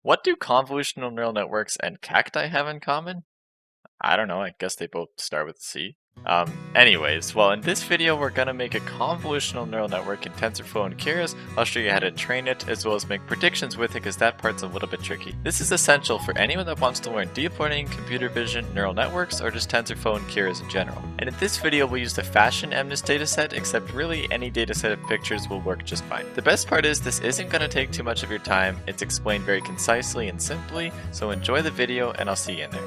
What do convolutional neural networks and cacti have in common? I don't know, I guess they both start with C. Anyways, well, in this video, we're gonna make a convolutional neural network in TensorFlow and Keras. I'll show you how to train it, as well as make predictions with it, because that part's a little bit tricky. This is essential for anyone that wants to learn deep learning, computer vision, neural networks, or just TensorFlow and Keras in general. And in this video, we'll use the fashion MNIST dataset, except really any dataset of pictures will work just fine. The best part is this isn't gonna take too much of your time. It's explained very concisely and simply, so enjoy the video, and I'll see you in there.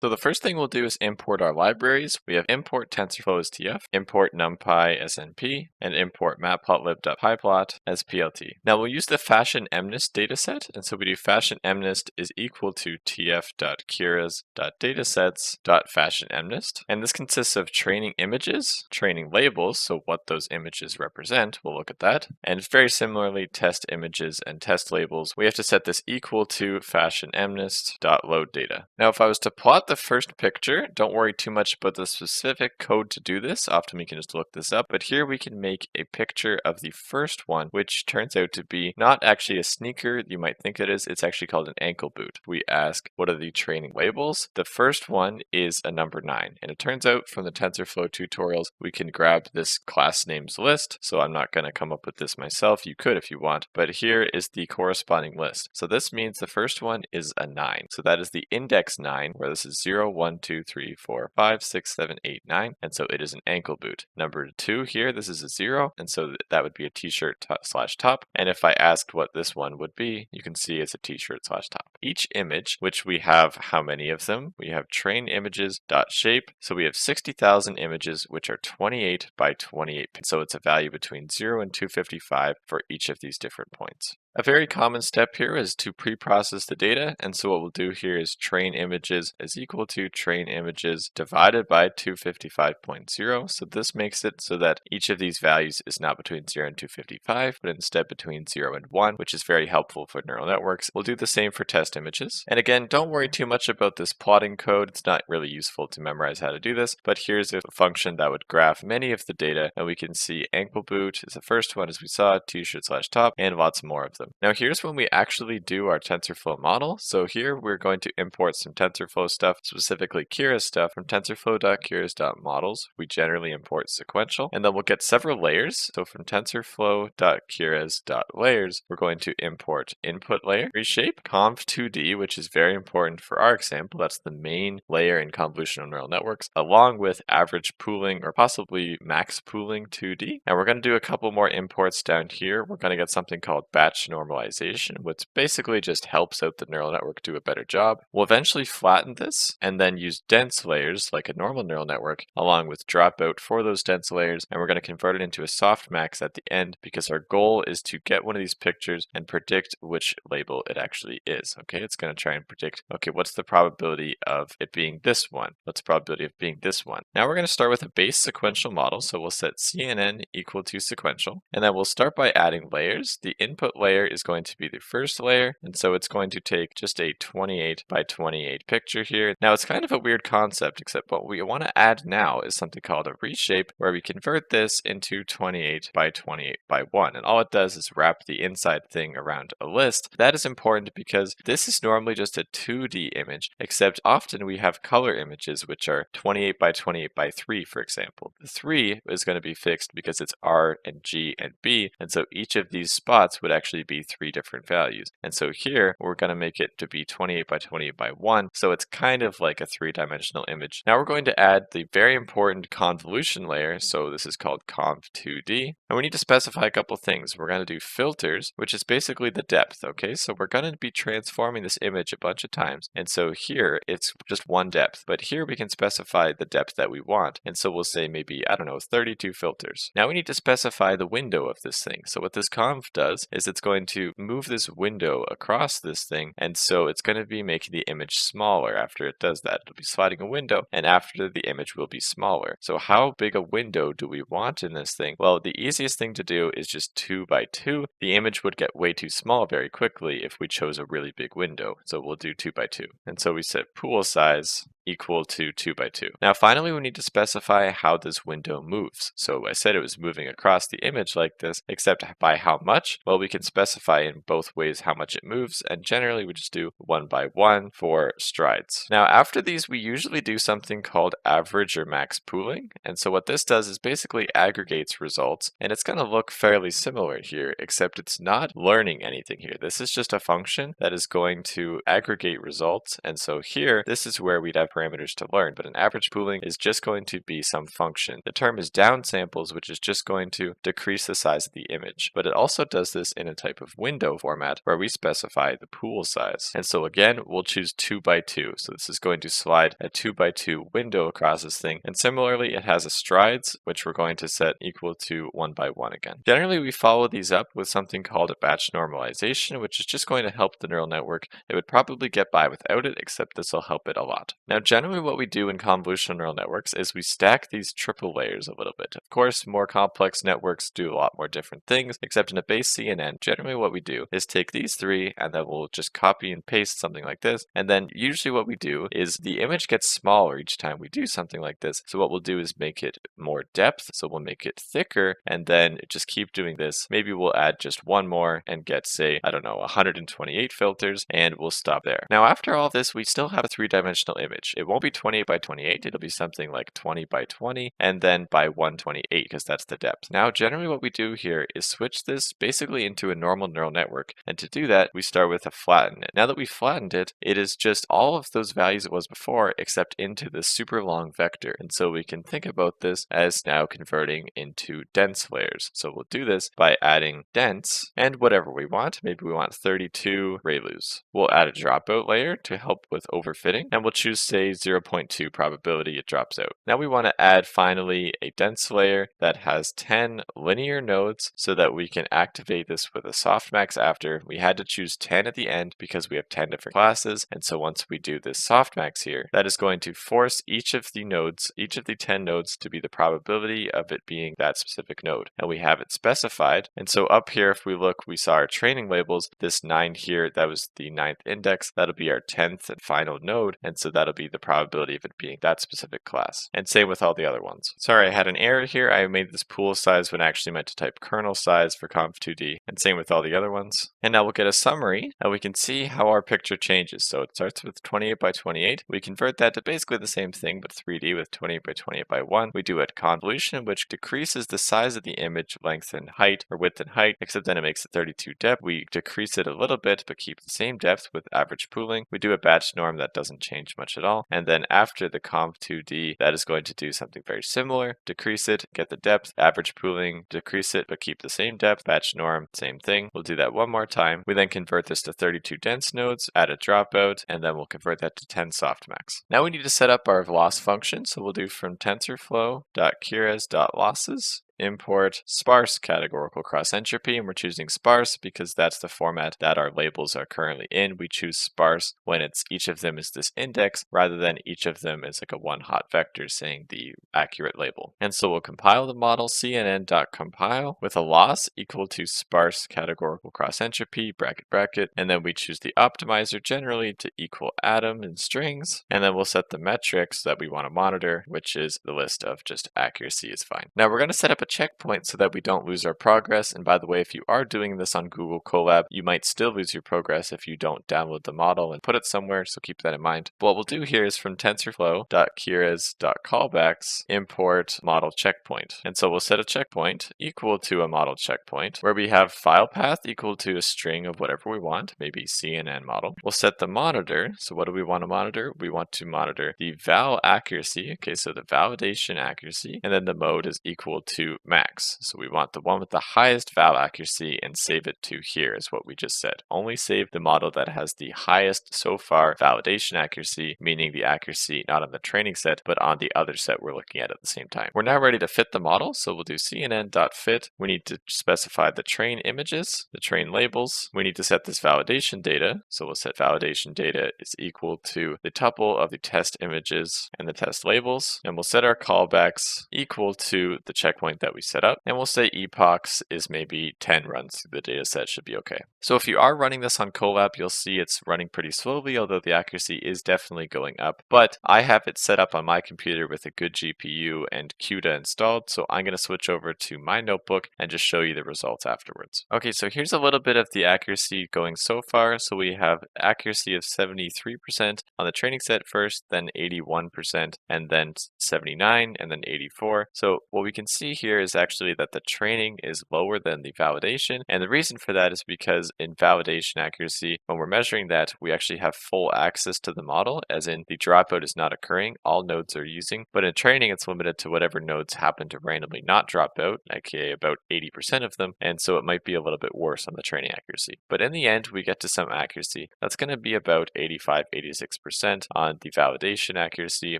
So the first thing we'll do is import our libraries. We have import TensorFlow as TF, import NumPy as NP, and import matplotlib.pyplot as PLT. Now we'll use the fashion MNIST dataset, and so we do fashion MNIST is equal to tf.keras.datasets.fashionMNIST. And this consists of training images, training labels, so what those images represent, we'll look at that, and very similarly test images and test labels. We have to set this equal to fashion MNIST.loadData. Now if I was to plot the first picture, don't worry too much about the specific code to do this. Often we can just look this up, but here we can make a picture of the first one, which turns out to be not actually a sneaker you might think it is. It's actually called an ankle boot. We ask, what are the training labels? The first one is a number 9, and it turns out from the TensorFlow tutorials, we can grab this class names list. So I'm not going to come up with this myself. You could if you want, but here is the corresponding list. So this means the first one is a 9. So that is the index 9, where this is 0, 1, 2, 3, 4, 5, 6, 7, 8, 9, and so it is an ankle boot. Number 2 here, this is a 0, and so that would be a t-shirt slash top. And if I asked what this one would be, you can see it's a t-shirt slash top. Each image, which we have how many of them? We have train images dot shape. So we have 60,000 images, which are 28 by 28. So it's a value between 0 and 255 for each of these different points. A very common step here is to pre-process the data, and so what we'll do here is train images is equal to train images divided by 255.0. So this makes it so that each of these values is not between 0 and 255, but instead between 0 and 1, which is very helpful for neural networks. We'll do the same for test images. And again, don't worry too much about this plotting code. It's not really useful to memorize how to do this, but here's a function that would graph many of the data, and we can see ankle boot is the first one, as we saw, t-shirt slash top, and lots more of them. Now here's when we actually do our TensorFlow model. So here we're going to import some TensorFlow stuff, specifically Keras stuff from tensorflow.keras.models. We generally import sequential, and then we'll get several layers. So from tensorflow.keras.layers, we're going to import input layer, reshape, conv2d, which is very important for our example. That's the main layer in convolutional neural networks, along with average pooling or possibly max pooling 2d. And we're going to do a couple more imports down here. We're going to get something called batch normalization, which basically just helps out the neural network do a better job. We'll eventually flatten this and then use dense layers like a normal neural network along with dropout for those dense layers, and we're going to convert it into a softmax at the end because our goal is to get one of these pictures and predict which label it actually is. Okay, it's going to try and predict, okay, what's the probability of it being this one? What's the probability of being this one? Now we're going to start with a base sequential model, so we'll set CNN equal to sequential, and then we'll start by adding layers. The input layer is going to be the first layer, and so it's going to take just a 28 by 28 picture here. Now it's kind of a weird concept, except what we want to add now is something called a reshape, where we convert this into 28 by 28 by 1, and all it does is wrap the inside thing around a list. That is important because this is normally just a 2D image, except often we have color images which are 28 by 28 by 3, for example. The 3 is going to be fixed because it's R and G and B, and so each of these spots would actually be 3 different values. And so here we're going to make it to be 28 by 28 by 1, so it's kind of like a 3-dimensional image. Now we're going to add the very important convolution layer, so this is called conv2d, and we need to specify a couple things. We're going to do filters, which is basically the depth. Okay, so we're going to be transforming this image a bunch of times, and so here it's just one depth, but here we can specify the depth that we want, and so we'll say maybe, I don't know, 32 filters. Now we need to specify the window of this thing. So what this conv does is it's going to move this window across this thing, and so it's going to be making the image smaller after it does that. It'll be sliding a window, and after the image will be smaller. So how big a window do we want in this thing? Well, the easiest thing to do is just 2 by 2. The image would get way too small very quickly if we chose a really big window, so we'll do 2 by 2. And so we set pool size equal to 2 by 2. Now finally we need to specify how this window moves. So I said it was moving across the image like this, except by how much? Well, we can specify in both ways how much it moves, and generally we just do 1 by 1 for strides. Now after these we usually do something called average or max pooling, and so what this does is basically aggregates results, and it's going to look fairly similar here, except it's not learning anything here. This is just a function that is going to aggregate results, and so here this is where we'd have parameters to learn, but an average pooling is just going to be some function. The term is downsamples, which is just going to decrease the size of the image, but it also does this in a type of window format where we specify the pool size. And so again, we'll choose 2 by 2. So this is going to slide a 2 by 2 window across this thing. And similarly, it has a strides, which we're going to set equal to 1 by 1 again. Generally, we follow these up with something called a batch normalization, which is just going to help the neural network. It would probably get by without it, except this will help it a lot. Now, generally what we do in convolutional neural networks is we stack these triple layers a little bit. Of course, more complex networks do a lot more different things, except in a base CNN, generally what we do is take these three and then we'll just copy and paste something like this. And then usually what we do is the image gets smaller each time we do something like this. So what we'll do is make it more depth. So we'll make it thicker and then just keep doing this. Maybe we'll add just one more and get, say, I don't know, 128 filters, and we'll stop there. Now, after all this, we still have a three-dimensional image. It won't be 28 by 28. It'll be something like 20 by 20 and then by 128 because that's the depth. Now, generally what we do here is switch this basically into a normal neural network. And to do that, we start with a flatten it. Now that we've flattened it, it is just all of those values it was before except into this super long vector. And so we can think about this as now converting into dense layers. So we'll do this by adding dense and whatever we want. Maybe we want 32 ReLUs. We'll add a dropout layer to help with overfitting, and we'll choose, say, 0.2 probability it drops out. Now we want to add finally a dense layer that has 10 linear nodes so that we can activate this with a softmax after. We had to choose 10 at the end because we have 10 different classes, and so once we do this softmax here, that is going to force each of the nodes, each of the 10 nodes, to be the probability of it being that specific node. And we have it specified, and so up here if we look, we saw our training labels. This 9 here, that was the 9th index, that'll be our 10th and final node, and so that'll be the probability of it being that specific class. And same with all the other ones. Sorry, I had an error here. I made this pool size when I actually meant to type kernel size for conv2d, and same with all the other ones. And now we'll get a summary, and we can see how our picture changes. So it starts with 28 by 28. We convert that to basically the same thing, but 3D with 28 by 28 by 1. We do a convolution, which decreases the size of the image, length and height, or width and height, except then it makes it 32 depth. We decrease it a little bit, but keep the same depth with average pooling. We do a batch norm that doesn't change much at all. And then after the conv2d, that is going to do something very similar. Decrease it, get the depth, average pooling, decrease it, but keep the same depth, batch norm, same thing. We'll do that one more time. We then convert this to 32 dense nodes, add a dropout, and then we'll convert that to 10 softmax. Now we need to set up our loss function. So we'll do from tensorflow.keras.losses import sparse categorical cross entropy, and we're choosing sparse because that's the format that our labels are currently in. We choose sparse when it's each of them is this index rather than each of them is like a one hot vector saying the accurate label. And so we'll compile the model cnn.compile with a loss equal to sparse categorical cross entropy bracket bracket, and then we choose the optimizer generally to equal atom in strings, and then we'll set the metrics that we want to monitor, which is the list of just accuracy is fine. Now we're going to set up a checkpoint so that we don't lose our progress. And by the way, if you are doing this on Google Colab, you might still lose your progress if you don't download the model and put it somewhere, so keep that in mind. What we'll do here is from tensorflow.keras.callbacks import model checkpoint. And so we'll set a checkpoint equal to a model checkpoint where we have file path equal to a string of whatever we want, maybe CNN model. We'll set the monitor. So what do we want to monitor? We want to monitor the val accuracy. Okay, so the validation accuracy, and then the mode is equal to max. So we want the one with the highest val accuracy and save it to here is what we just said. Only save the model that has the highest so far validation accuracy, meaning the accuracy not on the training set, but on the other set we're looking at the same time. We're now ready to fit the model. So we'll do cnn.fit. We need to specify the train images, the train labels. We need to set this validation data. So we'll set validation data is equal to the tuple of the test images and the test labels. And we'll set our callbacks equal to the checkpoint that we set up. And we'll say epochs is maybe 10 runs through the data set should be okay. So if you are running this on Colab, you'll see it's running pretty slowly, although the accuracy is definitely going up. But I have it set up on my computer with a good GPU and CUDA installed, so I'm going to switch over to my notebook and just show you the results afterwards. Okay, so here's a little bit of the accuracy going so far. So we have accuracy of 73% on the training set first, then 81%, and then 79, and then 84. So what we can see here is actually that the training is lower than the validation, and the reason for that is because in validation accuracy, when we're measuring that, we actually have full access to the model, as in the dropout is not occurring, all nodes are using, but in training it's limited to whatever nodes happen to randomly not drop out, aka about 80% of them, and so it might be a little bit worse on the training accuracy. But in the end, we get to some accuracy that's going to be about 85-86% on the validation accuracy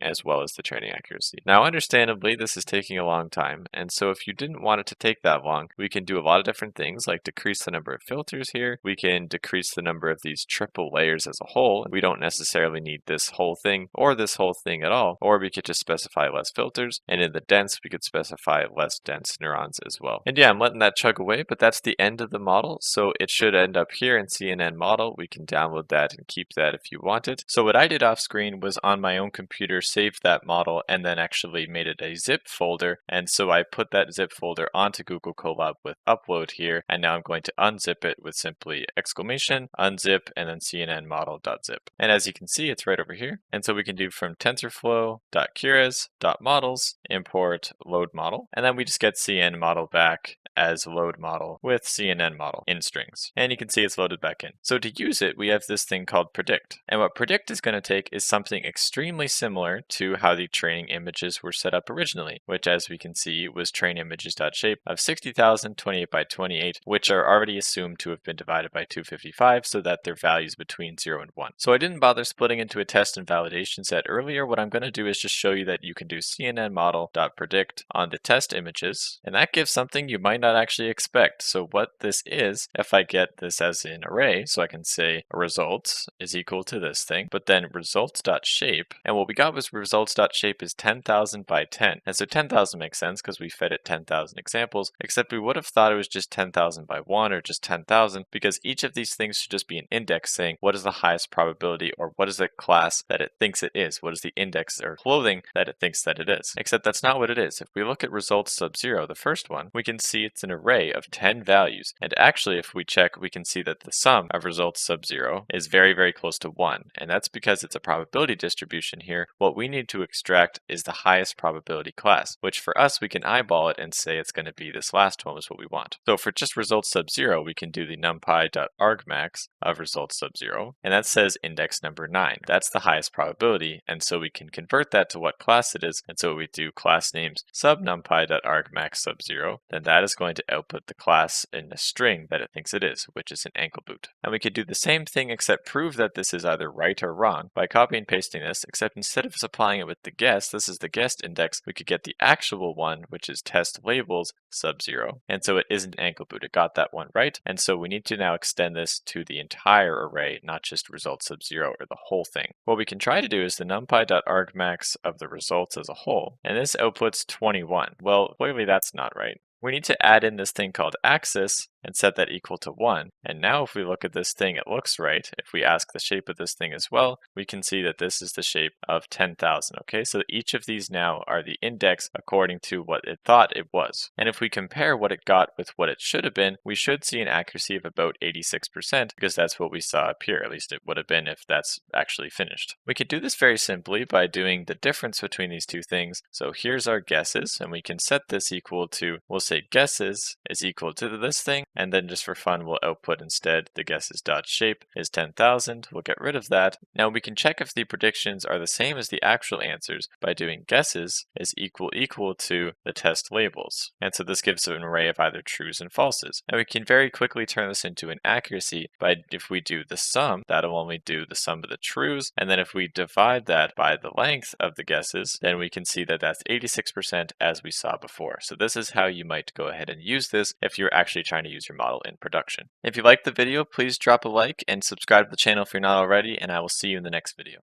as well as the training accuracy. Now, understandably, this is taking a long time, and so if you didn't want it to take that long, we can do a lot of different things like decrease the number of filters here. We can decrease the number of these triple layers as a whole. We don't necessarily need this whole thing or this whole thing at all, or we could just specify less filters, and in the dense, we could specify less dense neurons as well. And yeah, I'm letting that chug away, but that's the end of the model, so it should end up here in CNN model. We can download that and keep that if you want it. So what I did off screen was on my own computer, saved that model, and then actually made it a zip folder, and so I put that zip folder onto Google Colab with upload here, and now I'm going to unzip it with simply exclamation, unzip, and then CNN model.zip. And as you can see, it's right over here. And so we can do from tensorflow.keras.models, import load model, and then we just get CNN model back as load model with CNN model in strings. And you can see it's loaded back in. So to use it, we have this thing called predict. And what predict is going to take is something extremely similar to how the training images were set up originally, which as we can see was train images.shape of 60,000 28 by 28, which are already assumed to have been divided by 255 so that their values between 0 and 1. So I didn't bother splitting into a test and validation set earlier. What I'm going to do is just show you that you can do CNN model.predict on the test images, and that gives something you might not actually expect. So what this is, if I get this as an array, so I can say results is equal to this thing, but then results.shape, and what we got was results.shape is 10,000 by 10. And so 10,000 makes sense because we fed it 10,000 examples, except we would have thought it was just 10,000 by 1 or just 10,000 because each of these things should just be an index saying what is the highest probability or what is the class that it thinks it is, what is the index or clothing that it thinks that it is. Except that's not what it is. If we look at results sub 0, the first one, we can see it's an array of 10 values. And actually, if we check, we can see that the sum of results sub 0 is very, very close to 1. And that's because it's a probability distribution here. What we need to extract is the highest probability class, which for us, we can eyeball it and say it's going to be this last one is what we want. So for just results sub 0, we can do the numpy.argmax of results sub 0, and that says index number 9. That's the highest probability, and so we can convert that to what class it is, and so we do class names sub numpy.argmax sub 0, then that is going to output the class in a string that it thinks it is, which is an ankle boot. And we could do the same thing except prove that this is either right or wrong by copy and pasting this, except instead of supplying it with the guess, this is the guessed index, we could get the actual one, which is test labels sub 0, and so it isn't ankle boot. It got that one right, and so we need to now extend this to the entire array, not just results sub 0 or the whole thing. What we can try to do is the numpy.argmax of the results as a whole, and this outputs 21. Well, clearly that's not right. We need to add in this thing called axis and set that equal to 1. And now if we look at this thing, it looks right. If we ask the shape of this thing as well, we can see that this is the shape of 10,000. Okay, so each of these now are the index according to what it thought it was. And if we compare what it got with what it should have been, we should see an accuracy of about 86% because that's what we saw up here. At least it would have been if that's actually finished. We could do this very simply by doing the difference between these two things. So here's our guesses, and we can set this equal to, we'll say guesses is equal to this thing, and then just for fun, we'll output instead the guesses.shape is 10,000. We'll get rid of that. Now we can check if the predictions are the same as the actual answers by doing guesses is equal to the test labels. And so this gives an array of either trues and falses. And we can very quickly turn this into an accuracy by if we do the sum, that'll only do the sum of the trues. And then if we divide that by the length of the guesses, then we can see that that's 86% as we saw before. So this is how you might go ahead and use this if you're actually trying to use your model in production. If you liked the video, please drop a like and subscribe to the channel if you're not already, and I will see you in the next video.